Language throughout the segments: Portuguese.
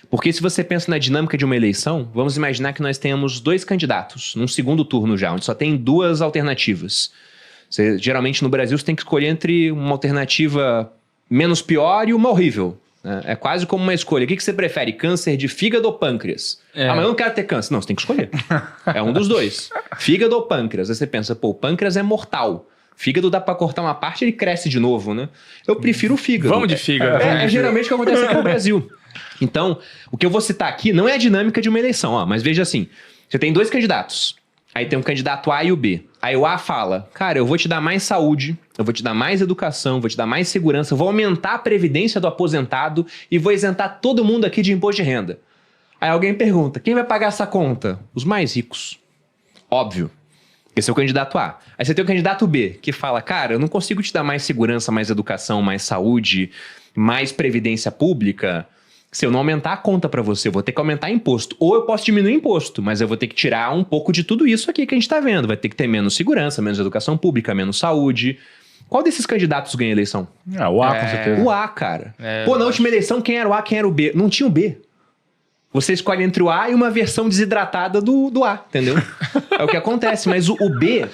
Porque se você pensa na dinâmica de uma eleição, vamos imaginar que nós tenhamos 2 candidatos, num segundo turno já, onde só tem 2 alternativas. Geralmente no Brasil você tem que escolher entre uma alternativa menos pior e uma horrível. Né? É quase como uma escolha. O que você prefere? Câncer de fígado ou pâncreas? Ah, mas eu não quero ter câncer. Não, você tem que escolher. É um dos 2. Fígado ou pâncreas? Aí você pensa, pô, o pâncreas é mortal. Fígado dá pra cortar uma parte e ele cresce de novo, né? Eu prefiro o fígado. Vamos de fígado. É geralmente o que acontece aqui no Brasil. Então, o que eu vou citar aqui não é a dinâmica de uma eleição, ó, mas veja assim, você tem 2 candidatos, aí tem um candidato A e o B. Aí o A fala, cara, eu vou te dar mais saúde, eu vou te dar mais educação, vou te dar mais segurança, vou aumentar a previdência do aposentado e vou isentar todo mundo aqui de imposto de renda. Aí alguém pergunta, quem vai pagar essa conta? Os mais ricos. Óbvio. Esse é o candidato A. Aí você tem o candidato B, que fala, cara, eu não consigo te dar mais segurança, mais educação, mais saúde, mais previdência pública, se eu não aumentar a conta pra você, eu vou ter que aumentar imposto. Ou eu posso diminuir imposto, mas eu vou ter que tirar um pouco de tudo isso aqui que a gente tá vendo. Vai ter que ter menos segurança, menos educação pública, menos saúde. Qual desses candidatos ganha a eleição? O A, com certeza. O A, cara. Pô, na última eleição, quem era o A, quem era o B? Não tinha o B. Você escolhe entre o A e uma versão desidratada do A, entendeu? É o que acontece. Mas o B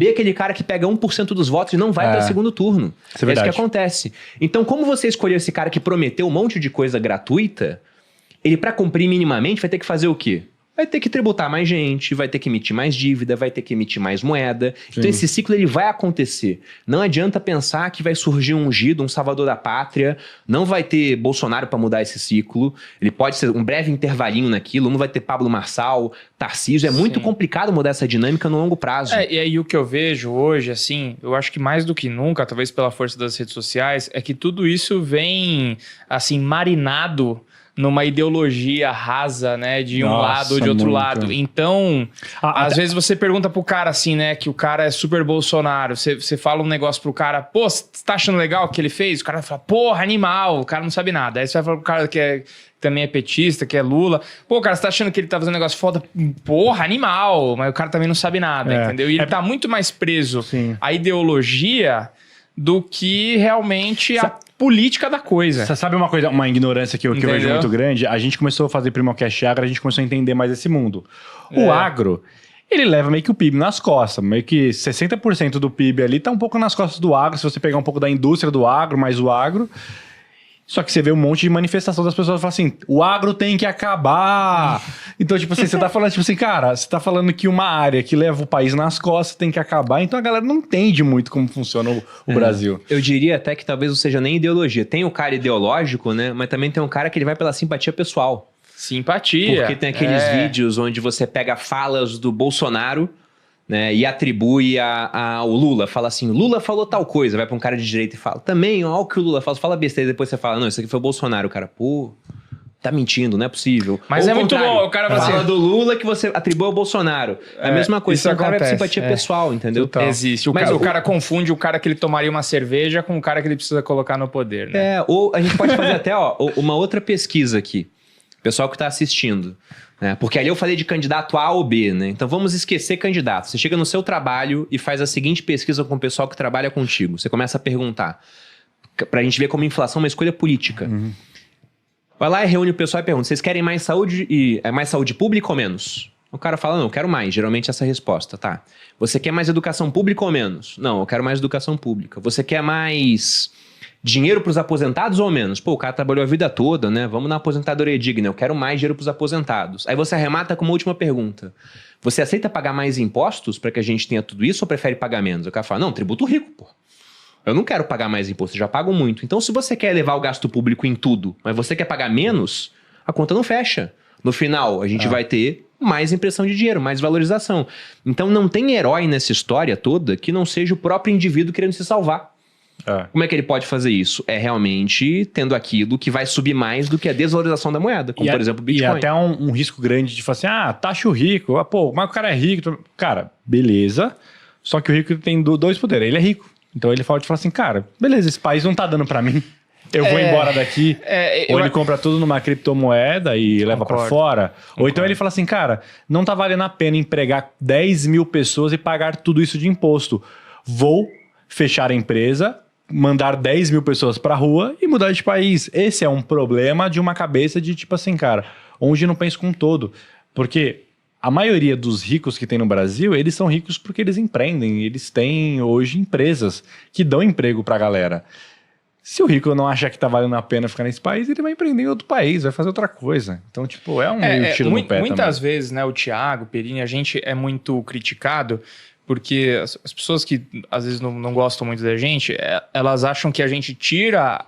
é aquele cara que pega 1% dos votos e não vai para o segundo turno. Isso é isso que acontece. Então, como você escolheu esse cara que prometeu um monte de coisa gratuita, ele, para cumprir minimamente, vai ter que fazer o quê? Vai ter que tributar mais gente, vai ter que emitir mais dívida, vai ter que emitir mais moeda. Sim. Então esse ciclo ele vai acontecer. Não adianta pensar que vai surgir um ungido, um salvador da pátria. Não vai ter Bolsonaro para mudar esse ciclo. Ele pode ser um breve intervalinho naquilo. Não vai ter Pablo Marçal, Tarcísio. É muito complicado mudar essa dinâmica no longo prazo. E aí o que eu vejo hoje, assim, eu acho que mais do que nunca, talvez pela força das redes sociais, é que tudo isso vem, assim, marinado numa ideologia rasa, né, de um lado ou de outro lado. Então, às vezes você pergunta pro cara assim, né, que o cara é super Bolsonaro, você fala um negócio pro cara, pô, você tá achando legal o que ele fez? O cara fala, porra, animal, o cara não sabe nada. Aí você vai falar pro cara que também é petista, que é Lula, pô, cara, você tá achando que ele tá fazendo um negócio foda? Porra, animal, mas o cara também não sabe nada, entendeu? E ele tá muito mais preso à ideologia do que realmente a política da coisa. Você sabe uma coisa, uma ignorância que eu vejo muito grande? A gente começou a fazer Primocast Agro, a gente começou a entender mais esse mundo. O agro, ele leva meio que o PIB nas costas, meio que 60% do PIB ali tá um pouco nas costas do agro, se você pegar um pouco da indústria do agro, mais o agro. Só que você vê um monte de manifestação das pessoas que falam assim, o agro tem que acabar. Então, tipo assim, você tá falando, tipo assim, cara, você tá falando que uma área que leva o país nas costas tem que acabar, então a galera não entende muito como funciona o Brasil. Eu diria até que talvez não seja nem ideologia. Tem o cara ideológico, né? Mas também tem um cara que ele vai pela simpatia pessoal. Simpatia. Porque tem aqueles vídeos onde você pega falas do Bolsonaro, né, e atribui ao Lula, fala assim, Lula falou tal coisa, vai pra um cara de direita e fala, também, ó o que o Lula fala besteira, depois você fala, não, isso aqui foi o Bolsonaro, o cara, pô, tá mentindo, não é possível. Mas é muito bom, o cara vai fala do Lula que você atribui ao Bolsonaro. É a mesma coisa, então o cara é simpatia pessoal, entendeu? Total. Existe, mas o cara confunde o cara que ele tomaria uma cerveja com o cara que ele precisa colocar no poder, né? Ou a gente pode fazer até, uma outra pesquisa aqui, pessoal que tá assistindo, né? Porque ali eu falei de candidato A ou B, né? Então vamos esquecer candidato. Você chega no seu trabalho e faz a seguinte pesquisa com o pessoal que trabalha contigo. Você começa a perguntar, pra gente ver como inflação é uma escolha política. Vai lá e reúne o pessoal e pergunta, vocês querem mais saúde pública ou menos? O cara fala, não, eu quero mais. Geralmente essa é a resposta, tá? Você quer mais educação pública ou menos? Não, eu quero mais educação pública. Você quer mais dinheiro para os aposentados ou menos? Pô, o cara trabalhou a vida toda, né? Vamos na aposentadoria digna. Eu quero mais dinheiro para os aposentados. Aí você arremata com uma última pergunta. Você aceita pagar mais impostos para que a gente tenha tudo isso ou prefere pagar menos? O cara fala, não, tributo rico, pô. Eu não quero pagar mais imposto, eu já pago muito. Então, se você quer levar o gasto público em tudo, mas você quer pagar menos, a conta não fecha. No final, a gente vai ter mais impressão de dinheiro, mais valorização. Então, não tem herói nessa história toda que não seja o próprio indivíduo querendo se salvar. Como é que ele pode fazer isso? É realmente tendo aquilo que vai subir mais do que a desvalorização da moeda, como por exemplo o Bitcoin. E até um risco grande de falar assim, taxa o rico, pô, mas o cara é rico. Cara, beleza, só que o rico tem dois poderes, ele é rico. Então ele pode falar assim, cara, beleza, esse país não tá dando pra mim, eu vou embora daqui. Ou ele compra tudo numa criptomoeda e leva pra fora. Ou então ele fala assim, cara, não tá valendo a pena empregar 10 mil pessoas e pagar tudo isso de imposto. Vou fechar a empresa, mandar 10 mil pessoas pra rua e mudar de país. Esse é um problema de uma cabeça de tipo assim, cara, onde não pensa com um todo. Porque a maioria dos ricos que tem no Brasil, eles são ricos porque eles empreendem. Eles têm hoje empresas que dão emprego pra galera. Se o rico não achar que tá valendo a pena ficar nesse país, ele vai empreender em outro país, vai fazer outra coisa. Então, tipo, é um meio tiro no pé muitas também. vezes, né, o Thiago, o Perini, a gente é muito criticado porque as pessoas que às vezes não gostam muito da gente, elas acham que a gente tira,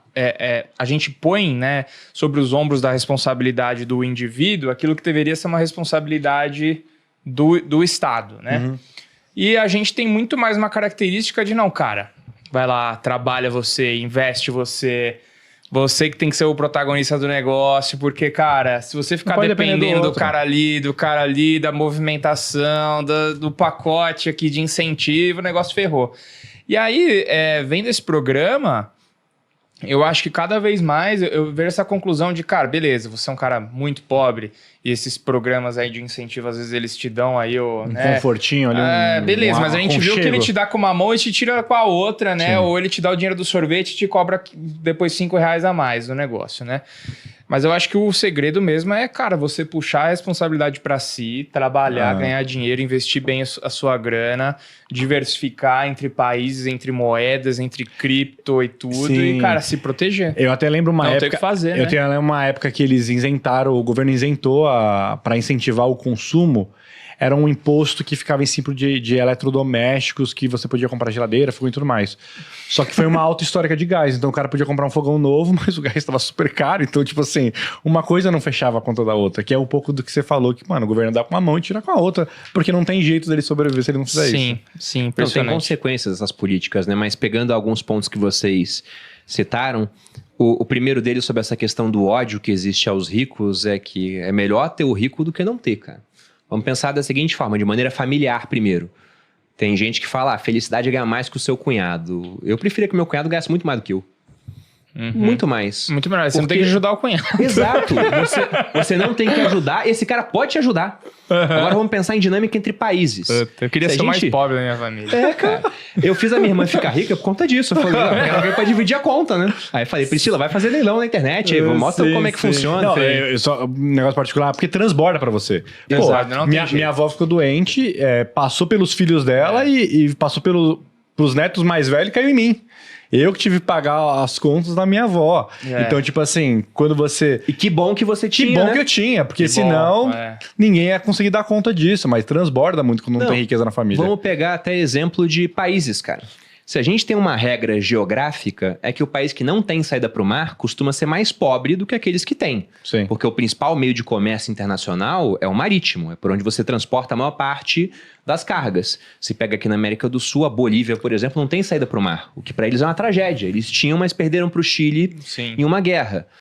a gente põe, né, sobre os ombros da responsabilidade do indivíduo aquilo que deveria ser uma responsabilidade do Estado, né? Uhum. E a gente tem muito mais uma característica de não, cara, vai lá, trabalha você, investe você que tem que ser o protagonista do negócio, porque, cara, se você ficar dependendo do cara ali, da movimentação, do pacote aqui de incentivo, o negócio ferrou. E aí, vendo esse programa, eu acho que cada vez mais eu vejo essa conclusão de, cara, beleza, você é um cara muito pobre e esses programas aí de incentivo, às vezes eles te dão aí o... Um confortinho ali. Beleza, mas a gente viu que ele te dá com uma mão e te tira com a outra, né? Sim. Ou ele te dá o dinheiro do sorvete e te cobra depois R$5 a mais do negócio, né? Mas eu acho que o segredo mesmo é, cara, você puxar a responsabilidade para si, trabalhar, ganhar dinheiro, investir bem a sua grana, diversificar entre países, entre moedas, entre cripto e tudo. Sim. E, cara, se proteger. Eu até lembro uma época... Não tem o que fazer, eu tenho uma época que eles isentaram, o governo isentou para incentivar o consumo. Era um imposto que ficava em cima de eletrodomésticos, que você podia comprar geladeira, fogão e tudo mais. Só que foi uma alta histórica de gás. Então o cara podia comprar um fogão novo, mas o gás estava super caro. Então, tipo assim, uma coisa não fechava a conta da outra. Que é um pouco do que você falou, que, mano, o governo dá com uma mão e tira com a outra. Porque não tem jeito dele sobreviver se ele não fizer isso. Sim, não, tem consequências essas políticas, né? Mas pegando alguns pontos que vocês citaram, o primeiro deles sobre essa questão do ódio que existe aos ricos é que é melhor ter o rico do que não ter, cara. Vamos pensar da seguinte forma, de maneira familiar primeiro. Tem gente que fala, felicidade é ganhar mais que o seu cunhado. Eu preferia que o meu cunhado ganhasse muito mais do que eu. Muito mais. Muito melhor. Você não tem que ajudar o cunhado. Exato. Você não tem que ajudar. Esse cara pode te ajudar. Agora vamos pensar em dinâmica entre países. Eu queria ser mais pobre da minha família. Cara. Eu fiz a minha irmã ficar rica por conta disso. Eu falei, ela veio pra dividir a conta, né? Aí eu falei, Priscila, vai fazer leilão na internet. Aí, mostra como é que funciona. Não, só um negócio particular, porque transborda pra você. Exato. Pô, minha avó ficou doente, passou pelos filhos dela e passou pros netos mais velhos e caiu em mim. Eu que tive que pagar as contas da minha avó. Então, tipo assim, quando você... E que bom que você tinha, Que bom que eu tinha, porque senão ninguém ia conseguir dar conta disso. Mas transborda muito quando não tem riqueza na família. Vamos pegar até exemplo de países, cara. Se a gente tem uma regra geográfica, é que o país que não tem saída para o mar costuma ser mais pobre do que aqueles que têm. Sim. Porque o principal meio de comércio internacional é o marítimo, é por onde você transporta a maior parte das cargas. Se pega aqui na América do Sul, a Bolívia, por exemplo, não tem saída para o mar, o que para eles é uma tragédia. Eles tinham, mas perderam para o Chile em uma guerra.